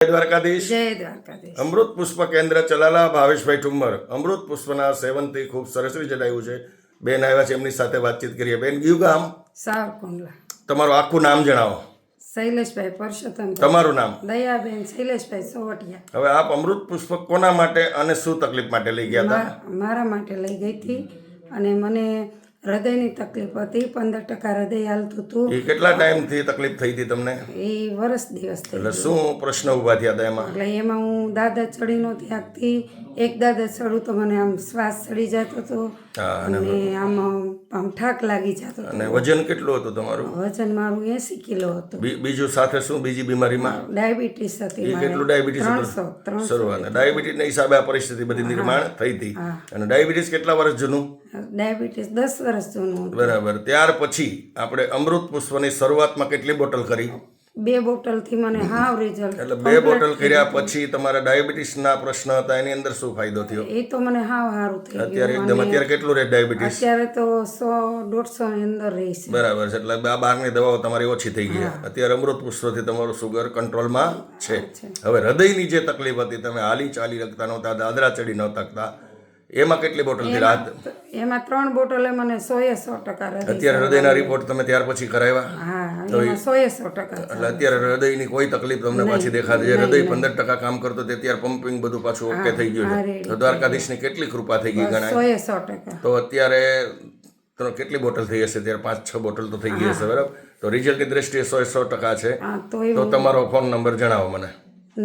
દ્વારકાધીશ. જય દ્વારકાધીશ. અમૃત પુષ્પ કેન્દ્ર ચલાલા ભાવેશભાઈ ઠુમ્મર અમૃત પુષ્પના સેવનથી ખૂબ સરસ રીતે જણાવ્યું છે. બેન આવ્યા છે, એમની સાથે વાતચીત કરીએ. બેન, ગયું ગામ? સાવરકુંડલા. તમારું આખું નામ જણાવો. શૈલેષભાઈ પરસોત્તમ. તમારું નામ? દયાબેન શૈલેષભાઈ સોવટિયા. હવે આપ અમૃત પુષ્પ કોના માટે અને શું તકલીફ માટે લઈ ગયા હતા? મારા માટે લઈ ગઈ હતી અને મને હૃદયની તકલીફ હતી. 15% હૃદય હાલતું હતું. એ કેટલા ટાઈમથી તકલીફ થઈ હતી તમને? એ વર્ષ દિવસ થઈ. એટલે શું પ્રશ્ન ઊભા થયા હતા એમાં? એટલે એમાં હું દાદા ચડી નહોતી શકતી. એક દાદા ચડું તો મને આમ શ્વાસ ચડી જતો હતો અને આમ ઠાક લાગી જતો. અને વજન કેટલું હતું તમારું? વજન મારું 80 કિલો હતું. બીજું સાથે શું બીજી બીમારીમાં? ડાયાબિટીસ હતી. કેટલું ડાયાબિટીસ? 300. શરૂઆત ડાયાબિટીસના હિસાબે આ પરિસ્થિતિ બધી નિર્માણ થઈ હતી. અને ડાયાબિટીસ કેટલા વર્ષ જૂનું? ડાયાબિટીસ 10 વર્ષ જૂનું. બરાબર. ત્યાર પછી આપણે અમૃત પુષ્પની શરૂઆતમાં કેટલી બોટલ કરી? 2 બોટલથી મને હાવ રિઝલ્ટ. એટલે 2 બોટલ કર્યા પછી તમારા ડાયાબિટીસના પ્રશ્ન હતા, એની અંદર શું ફાયદો થયો? એ તો મને હાવ સારું થઈ અત્યારે અત્યારે કેટલું રહે ડાયાબિટીસ? અત્યારે તો 100-150 ની અંદર રહી છે. બરાબર છે. એટલે આ બહારની દવાઓ તમારી ઓછી થઈ ગઈ. અત્યારે અમૃત પુષ્પથી તમારું સુગર કંટ્રોલમાં છે. હવે હૃદયની જે તકલીફ હતી, તમે હાલી ચાલી શકતા નહોતા, દાદરા ચડી નહોતા શકતા, એમાં કેટલી બોટલથી રાહત? એમાં 3 બોટલે મને 100% હૃદય. અત્યારે હૃદયના રિપોર્ટ તમે ત્યાર પછી કરાવ્યા? હા, એમાં 100%. એટલે અત્યારે હૃદયની કોઈ તકલીફ તમને પાછી દેખાતી? જે હૃદય 15% કામ કરતો તે અત્યારે પમ્પિંગ બધું પાછું ઓકે થઈ ગયું છે. તો દ્વારકાધીશની કેટલી કૃપા થઈ ગઈ ગણાય. 100%. તો અત્યારે કેટલી બોટલ થઈ હશે? ત્યારે 5-6 બોટલ તો થઈ ગઈ હશે. બરાબર. તો રિઝલ્ટની દ્રષ્ટિએ 100% છે. તો તમારો ફોન નંબર જણાવો મને.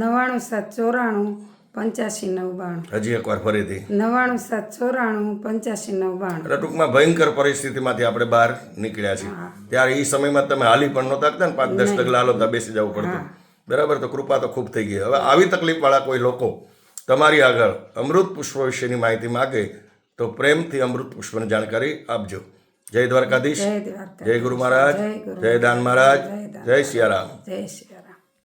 99794 8592. હજી એકવાર ફરીથી. 99794 8592. એટલે ટૂંકમાં ભયંકર પરિસ્થિતિમાંથી આપણે બહાર નીકળ્યા છીએ. ત્યારે એ સમયમાં તમે હાલી પણ નહોતા શકતા ને, 5-10 ડગલા હાલો બેસી જવું પડતું. બરાબર. તો કૃપા તો ખૂબ થઈ ગઈ. હવે આવી તકલીફવાળા કોઈ લોકો તમારી આગળ અમૃત પુષ્પ વિશેની માહિતી માગે તો પ્રેમથી અમૃત પુષ્પની જાણકારી આપજો. જય દ્વારકાધીશ. જય ગુરુ મહારાજ. જય દાન મહારાજ. જય સિયારામ. જય શ્રી